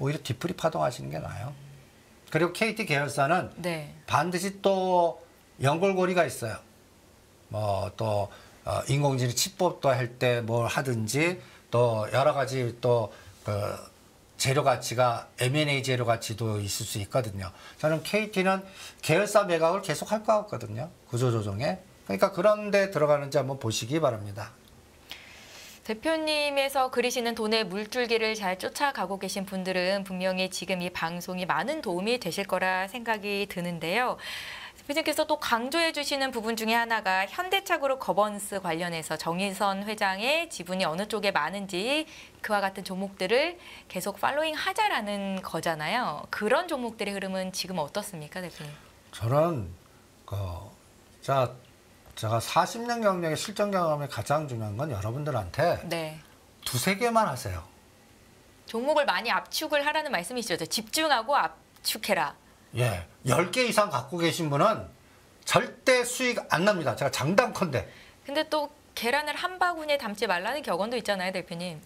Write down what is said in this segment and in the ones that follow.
오히려 뒤풀이 파동하시는 게 나아요. 그리고 KT 계열사는 네. 반드시 또 연골고리가 있어요. 뭐 또 인공지능 칩법도 할 때 뭘 하든지 또 여러 가지 또 재료 가치가 M&A 재료 가치도 있을 수 있거든요. 저는 KT는 계열사 매각을 계속 할 것 같거든요. 구조조정에. 그러니까 그런 데 들어가는지 한번 보시기 바랍니다. 대표님에서 그리시는 돈의 물줄기를 잘 쫓아가고 계신 분들은 분명히 지금 이 방송이 많은 도움이 되실 거라 생각이 드는데요. 대표님께서 또 강조해 주시는 부분 중에 하나가 현대차그룹 거버넌스 관련해서 정의선 회장의 지분이 어느 쪽에 많은지 그와 같은 종목들을 계속 팔로잉 하자라는 거잖아요. 그런 종목들의 흐름은 지금 어떻습니까, 대표님? 저는 제가 40년 경력의 실전 경험에 가장 중요한 건 여러분들한테 네. 두세 개만 하세요. 종목을 많이 압축을 하라는 말씀이시죠. 집중하고 압축해라. 예, 10개 이상 갖고 계신 분은 절대 수익 안 납니다. 제가 장담컨대. 근데 또 계란을 한 바구니에 담지 말라는 격언도 있잖아요, 대표님.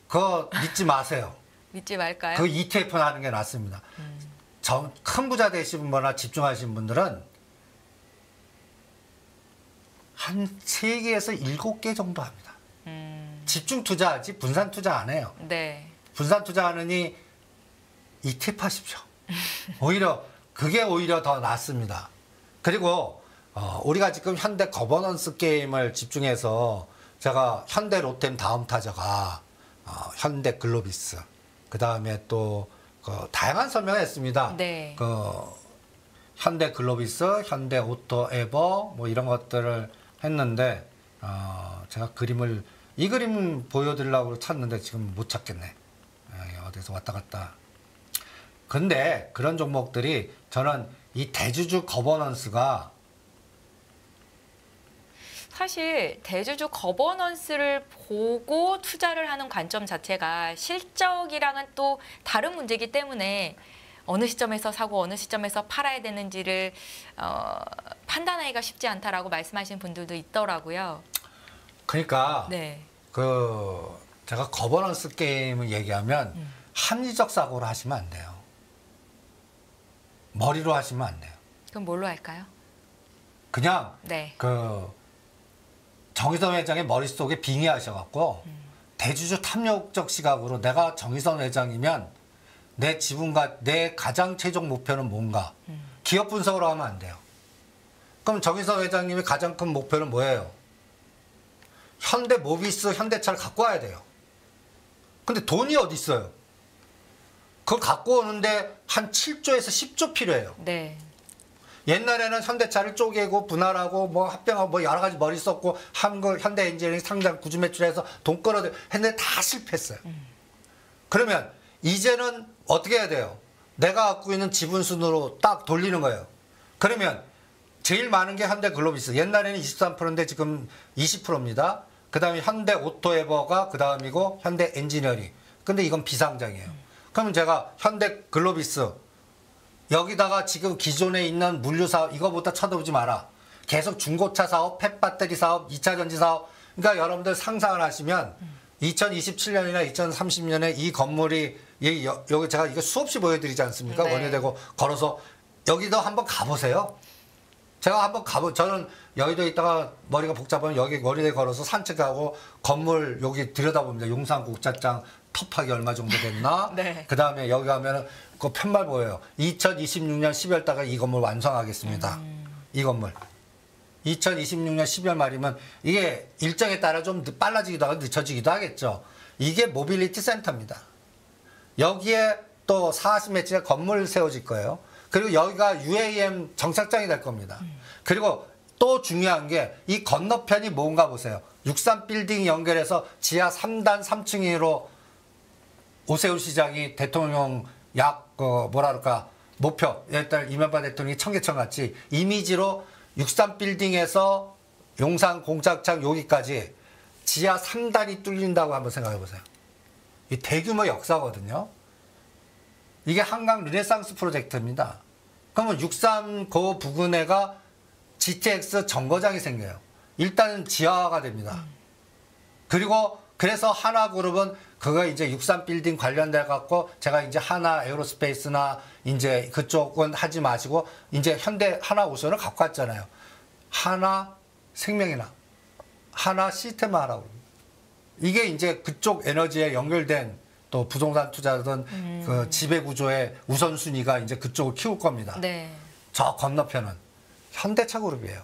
그거 믿지 마세요. 믿지 말까요? 그 ETF 하는 게 낫습니다. 큰 부자 되신 분이나 집중하신 분들은 한 3개에서 7개 정도 합니다. 집중 투자하지 분산 투자 안 해요. 네. 분산 투자하느니 ETF 하십시오. 그게 오히려 더 낫습니다. 그리고 우리가 지금 현대 거버넌스 게임을 집중해서 제가 현대 롯템 다음 타자가 현대 글로비스 그 다음에 또 다양한 설명을 했습니다. 네. 현대 글로비스, 현대 오토 에버 뭐 이런 것들을 했는데 제가 이 그림 보여드리려고 찾는데 지금 못 찾겠네. 어디서 왔다 갔다. 근데 그런 종목들이 저는 이 대주주 거버넌스가 사실 대주주 거버넌스를 보고 투자를 하는 관점 자체가 실적이랑은 또 다른 문제이기 때문에 어느 시점에서 사고 어느 시점에서 팔아야 되는지를 판단하기가 쉽지 않다라고 말씀하시는 분들도 있더라고요. 그러니까 네. 제가 거버넌스 게임을 얘기하면 합리적 사고로 하시면 안 돼요. 머리로 하시면 안 돼요. 그럼 뭘로 할까요? 그냥 네. 정의선 회장의 머릿속에 빙의하셔갖고 대주주 탐욕적 시각으로 내가 정의선 회장이면 내 지분과 내 가장 최종 목표는 뭔가 기업 분석으로 하면 안 돼요. 그럼 정의선 회장님의 가장 큰 목표는 뭐예요? 현대 모비스 현대차를 갖고 와야 돼요. 근데 돈이 어디 있어요? 그걸 갖고 오는데 한 7조에서 10조 필요해요. 네. 옛날에는 현대차를 쪼개고 분할하고 뭐 합병하고 뭐 여러 가지 머리 썼고 현대 엔지니어링 상장 구주 매출해서 돈 끌어들 했는데 다 실패했어요. 그러면 이제는 어떻게 해야 돼요? 내가 갖고 있는 지분 순으로 딱 돌리는 거예요. 그러면 제일 많은 게 현대 글로비스. 옛날에는 23%인데 지금 20%입니다. 그 다음에 현대 오토에버가 그 다음이고 현대 엔지니어링. 근데 이건 비상장이에요. 그러면 제가 현대 글로비스 여기다가 지금 기존에 있는 물류 사업 이거부터 쳐다보지 마라. 계속 중고차 사업, 펫배터리 사업, 2차 전지 사업. 그러니까 여러분들 상상을 하시면 2027년이나 2030년에 이 건물이 여기 제가 이거 수없이 보여드리지 않습니까? 네. 원효대고 걸어서 여기도 한번 가보세요. 제가 한번 저는 여의도에 있다가 머리가 복잡하면 여기 원효대 걸어서 산책하고 건물 여기 들여다봅니다. 용산국자장 터파기 얼마 정도 됐나? 네. 그 다음에 여기 가면은 그 편말 보여요. 2026년 10월 달에 이 건물 완성하겠습니다. 이 건물. 2026년 12월 말이면 이게 일정에 따라 좀 빨라지기도 하고 늦춰지기도 하겠죠. 이게 모빌리티 센터입니다. 여기에 또 40매치의 건물 세워질 거예요. 그리고 여기가 UAM 정착장이 될 겁니다. 그리고 또 중요한 게 이 건너편이 뭔가 보세요. 63빌딩 연결해서 지하 3단 3층으로 오세훈 시장이 대통령 목표, 일단 이명박 대통령이 청계천 같이 이미지로 63빌딩에서 용산 공작장 여기까지 지하 3단이 뚫린다고 한번 생각해 보세요. 이 대규모 역사거든요. 이게 한강 르네상스 프로젝트입니다. 그러면 63 그 부근에가 GTX 정거장이 생겨요. 일단은 지하화가 됩니다. 그리고 그래서 하나그룹은 그거 이제 63 빌딩 관련돼 갖고 제가 이제 하나 에어로스페이스나 이제 그쪽은 하지 마시고 이제 현대 하나 우선을 갖고 왔잖아요. 하나 생명이나 하나 시스템 하라고. 이게 이제 그쪽 에너지에 연결된 또 부동산 투자든 그 지배 구조의 우선순위가 이제 그쪽을 키울 겁니다. 네. 저 건너편은 현대차 그룹이에요.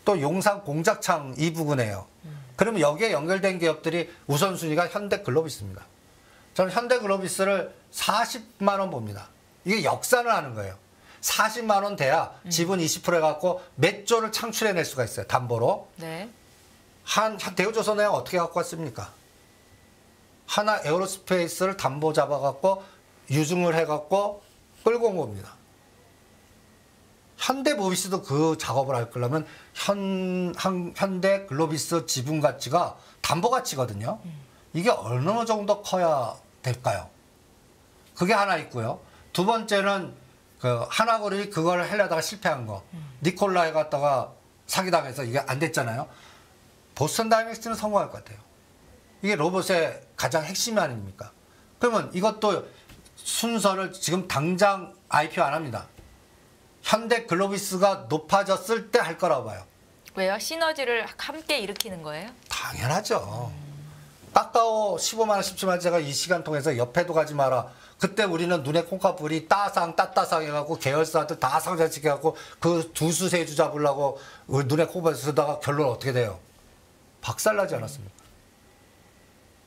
또 용산 공작창 이 부근에요. 그러면 여기에 연결된 기업들이 우선순위가 현대글로비스입니다. 저는 현대글로비스를 40만 원 봅니다. 이게 역산을 하는 거예요. 40만 원 돼야 지분 20% 해갖고 몇 조를 창출해낼 수가 있어요. 담보로. 네. 한 대우조선에 어떻게 갖고 왔습니까? 하나 에어로스페이스를 담보 잡아갖고 유증을 해갖고 끌고 온 겁니다. 현대모비스도 그 작업을 할 거라면 현대글로비스 지분 가치가 담보 가치거든요. 이게 어느 정도 커야 될까요? 그게 하나 있고요. 두 번째는 그 하나그룹이 그걸 하려다가 실패한 거. 니콜라에 갔다가 사기당해서 이게 안 됐잖아요. 보스턴 다이내스티는 성공할 것 같아요. 이게 로봇의 가장 핵심이 아닙니까? 그러면 이것도 순서를 지금 당장 IPO 안 합니다. 현대글로비스가 높아졌을 때 할 거라고 봐요. 왜요? 시너지를 함께 일으키는 거예요? 당연하죠. 까까오 15만 원, 17만 원 제가 이 시간 통해서 옆에도 가지 마라. 그때 우리는 눈에 콩카불이 따상 해갖고 계열사들 다 상장시켜갖고 그 두수 세주 잡으려고 눈에 콩카불 쓰다가 결론 어떻게 돼요? 박살나지 않았습니까?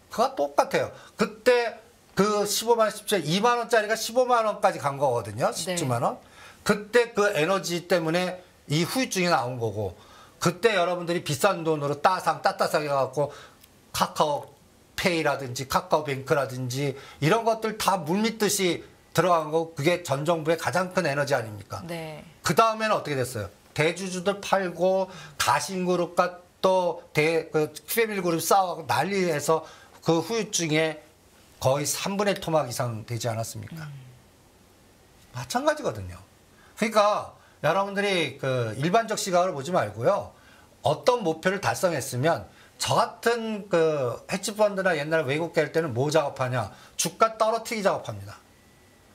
그거 똑같아요. 그때 그 15만 원, 17만 원, 2만 원짜리가 15만 원까지 간 거거든요. 17만 원. 그때 그 에너지 때문에 이 후유증이 나온 거고 그때 여러분들이 비싼 돈으로 따따상 해갖고 카카오페이라든지 카카오뱅크라든지 이런 것들 다 물밀듯이 들어간 거 그게 전 정부의 가장 큰 에너지 아닙니까? 네. 그 다음에는 어떻게 됐어요? 대주주들 팔고 다신그룹과 또 그 QM1그룹 싸워서 난리해서 그 후유증에 거의 3분의 1 토막 이상 되지 않았습니까? 마찬가지거든요. 그러니까 여러분들이 그 일반적 시각을 보지 말고요. 어떤 목표를 달성했으면 저 같은 그 헤지펀드나 옛날 외국계 할 때는 뭐 작업하냐? 주가 떨어뜨리기 작업합니다.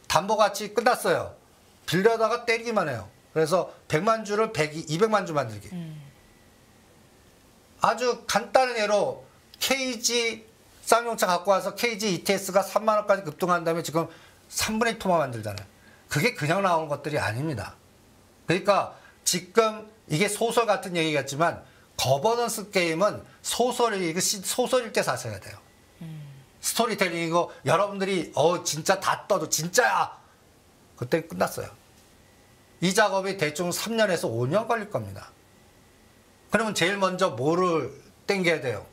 담보 가치 끝났어요. 빌려다가 때리기만 해요. 그래서 100만 주를 200만 주 만들기. 아주 간단한 예로 KG 쌍용차 갖고 와서 KG ETS가 3만 원까지 급등한 다음에 지금 3분의 1 토마 만들잖아요. 그게 그냥 나오는 것들이 아닙니다. 그러니까 지금 이게 소설 같은 얘기 같지만 거버넌스 게임은 소설일 때 사셔야 돼요. 스토리텔링이고 여러분들이 진짜 다 떠도 진짜야. 그때 끝났어요. 이 작업이 대충 3년에서 5년 걸릴 겁니다. 그러면 제일 먼저 뭐를 땡겨야 돼요?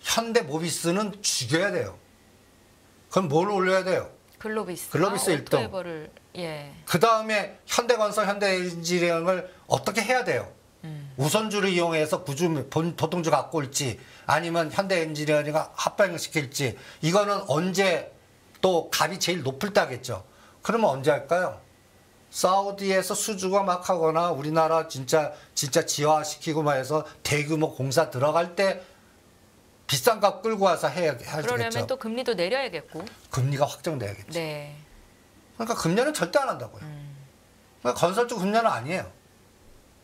현대모비스는 죽여야 돼요. 그럼 뭘 올려야 돼요? 글로비스 1등. 예. 그 다음에 현대건설, 현대엔지니어링을 어떻게 해야 돼요? 우선주를 이용해서 보통주 갖고 올지 아니면 현대엔지니어링을 합병을 시킬지 이거는 언제 또 값이 제일 높을 때 하겠죠. 그러면 언제 할까요? 사우디에서 수주가 막 하거나 우리나라 진짜 지화시키고 막 해서 대규모 공사 들어갈 때 비싼 값 끌고 와서 해야 되겠죠. 그러려면 또 금리도 내려야겠고. 금리가 확정돼야겠죠. 네. 그러니까 금년은 절대 안 한다고요. 그러니까 건설주 금년은 아니에요.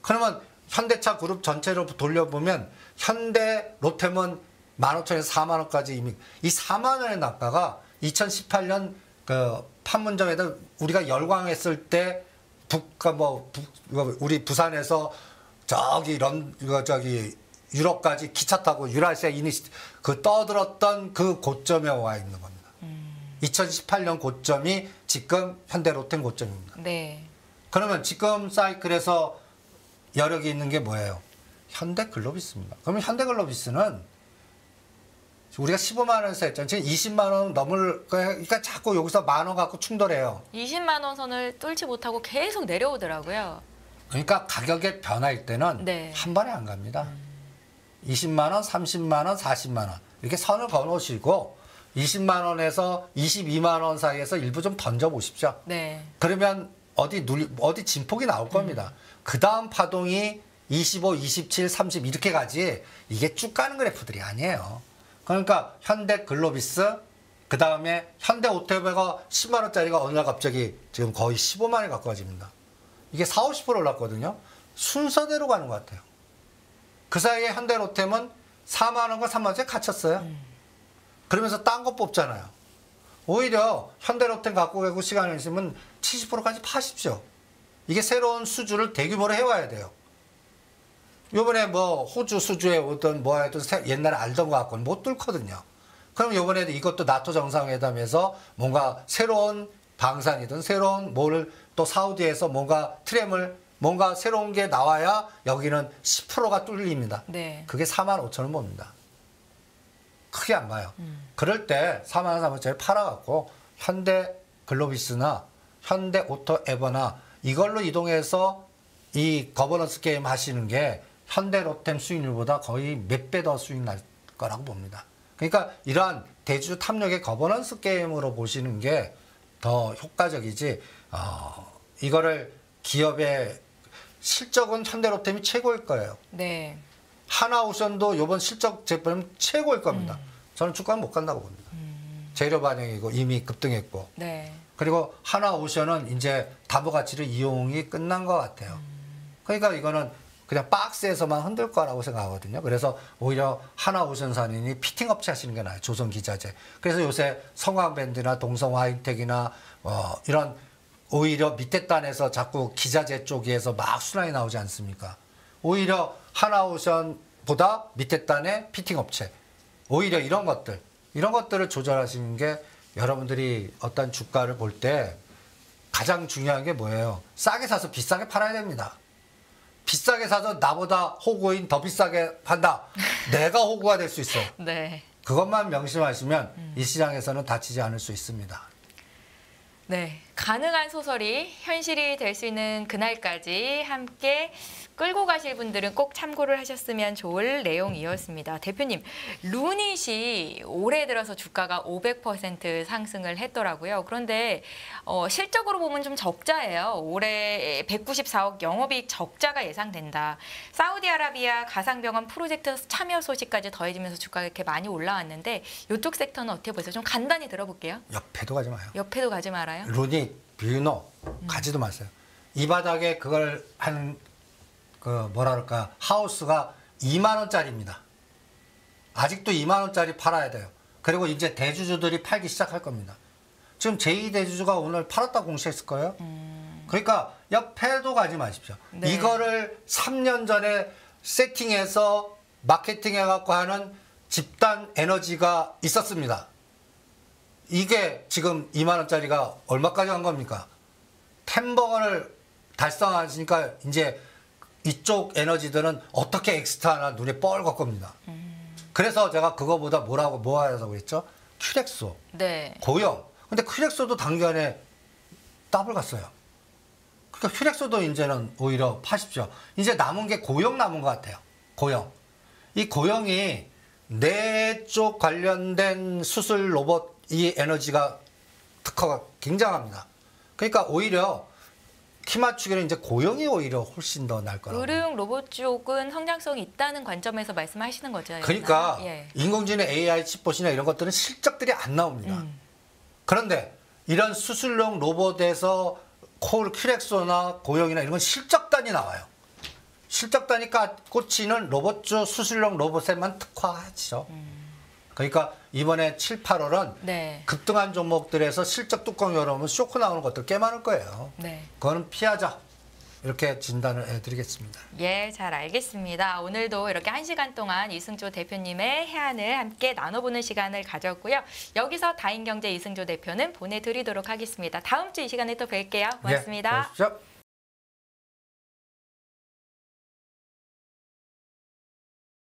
그러면 현대차 그룹 전체로 돌려보면 현대 롯데면 15,000에서 4만 원까지 이미 이 4만 원의 낙가가 2018년 그 판문점에다 우리가 열광했을 때 우리 부산에서 유럽까지 기차 타고 유라시아 그 떠들었던 그 고점에 와 있는 겁니다. 2018년 고점이 지금 현대 롯데 고점입니다. 네. 그러면 지금 사이클에서 여력이 있는 게 뭐예요? 현대글로비스입니다. 그러면 현대글로비스는 우리가 15만 원에서 했잖아요. 지금 20만 원 넘을 그러니까 자꾸 여기서 만 원 갖고 충돌해요. 20만 원 선을 뚫지 못하고 계속 내려오더라고요. 그러니까 가격의 변화일 때는 네. 한 번에 안 갑니다. 20만 원, 30만 원, 40만 원 이렇게 선을 그어놓으시고 20만 원에서 22만 원 사이에서 일부 좀 던져보십시오. 네. 그러면 어디 진폭이 나올 겁니다. 그 다음 파동이 25, 27, 30 이렇게 가지 이게 쭉 가는 그래프들이 아니에요. 그러니까 현대글로비스, 그 다음에 현대오토웨어가 10만 원짜리가 어느 날 갑자기 지금 거의 15만 원에 가까워집니다. 이게 40, 50% 올랐거든요. 순서대로 가는 것 같아요. 그 사이에 현대로템은 4만 원과 3만 원짜리 갇혔어요. 그러면서 딴 거 뽑잖아요. 오히려 현대로템 갖고 가고 시간을 있으면 70%까지 파십시오. 이게 새로운 수주를 대규모로 해와야 돼요. 요번에 뭐 호주 수주에 어떤 뭐 하여튼 옛날에 알던 것 같고는 못 뚫거든요. 그럼 요번에도 이것도 나토 정상회담에서 뭔가 새로운 방산이든 새로운 뭐를 또 사우디에서 뭔가 트램을 뭔가 새로운 게 나와야 여기는 10%가 뚫립니다. 네. 그게 4만 5천 원 봅니다. 크게 안 봐요. 그럴 때 4만 원, 3만 원짜리 팔아갖고 현대글로비스나 현대오토에버나 이걸로 이동해서 이 거버넌스 게임 하시는 게 현대로템 수익률보다 거의 몇 배 더 수익 날 거라고 봅니다. 그러니까 이러한 대주 탐욕의 거버넌스 게임으로 보시는 게 더 효과적이지, 이거를 기업의 실적은 현대로템이 최고일 거예요. 네. 하나오션도 이번 실적 제품 최고일 겁니다. 저는 주가는 못 간다고 봅니다. 재료 반영이고 이미 급등했고. 네. 그리고 하나오션은 이제 담보 가치를 이용이 끝난 것 같아요. 그러니까 이거는 그냥 박스에서만 흔들 거라고 생각하거든요. 그래서 오히려 하나오션산인이 피팅 업체 하시는 게 나아요. 조선기자재. 그래서 요새 성황밴드나 동성화이텍이나 이런 오히려 밑에 단에서 자꾸 기자재 쪽에서 막 순환이 나오지 않습니까? 오히려 하나오션보다 밑에 단의 피팅 업체. 오히려 이런 것들을 조절하시는 게 여러분들이 어떤 주가를 볼 때 가장 중요한 게 뭐예요? 싸게 사서 비싸게 팔아야 됩니다. 비싸게 사서 나보다 호구인 더 비싸게 판다. 내가 호구가 될 수 있어. 네. 그것만 명심하시면 이 시장에서는 다치지 않을 수 있습니다. 네. 가능한 소설이 현실이 될 수 있는 그날까지 함께 끌고 가실 분들은 꼭 참고를 하셨으면 좋을 내용이었습니다. 대표님, 루닛이 올해 들어서 주가가 500% 상승을 했더라고요. 그런데 실적으로 보면 좀 적자예요. 올해 194억 영업이익 적자가 예상된다. 사우디아라비아 가상병원 프로젝트 참여 소식까지 더해지면서 주가가 이렇게 많이 올라왔는데 이쪽 섹터는 어떻게 보세요? 좀 간단히 들어볼게요. 옆에도 가지 마요. 옆에도 가지 말아요. 루닛, 뷰노 가지도 마세요. 이 바닥에 그걸 한 뭐랄까 하우스가 2만 원짜리입니다. 아직도 2만 원짜리 팔아야 돼요. 그리고 이제 대주주들이 팔기 시작할 겁니다. 지금 제2대주주가 오늘 팔았다 공시했을 거예요. 그러니까 옆에도 가지 마십시오. 네. 이거를 3년 전에 세팅해서 마케팅해갖고 하는 집단 에너지가 있었습니다. 이게 지금 2만 원짜리가 얼마까지 간 겁니까? 10번을 달성하시니까 이제 이쪽 에너지들은 어떻게 엑스트라나 눈에 뻘걸 겁니다. 그래서 제가 그거보다 뭐 하자고 했죠? 큐렉소, 네. 고용. 근데 큐렉소도 단기간에 더블 갔어요. 그러니까 큐렉소도 이제는 오히려 파십시오. 이제 남은 게 고용 남은 것 같아요. 고용. 이 고용이 뇌 쪽 관련된 수술 로봇 이 에너지가 특허가 굉장합니다. 그러니까 오히려 키 맞추기는 이제 고용이 오히려 훨씬 더 나을 거라고. 의료용 로봇 쪽은 성장성이 있다는 관점에서 말씀하시는 거죠. 그러니까 예. 인공지능 AI 칩봇이나 이런 것들은 실적들이 안 나옵니다. 그런데 이런 수술용 로봇에서 큐렉소나 고용이나 이런 건 실적단이 나와요. 실적단이 꽂히는 로봇주 수술용 로봇에만 특화하죠. 그러니까 이번에 7, 8월은 네. 급등한 종목들에서 실적 뚜껑 열어보면 쇼크 나오는 것들 꽤 많을 거예요. 네. 그거는 피하자. 이렇게 진단을 해드리겠습니다. 예, 잘 알겠습니다. 오늘도 이렇게 1시간 동안 이승조 대표님의 해안을 함께 나눠보는 시간을 가졌고요. 여기서 다인경제 이승조 대표는 보내드리도록 하겠습니다. 다음 주 이 시간에 또 뵐게요. 고맙습니다. 예, 고맙습니다.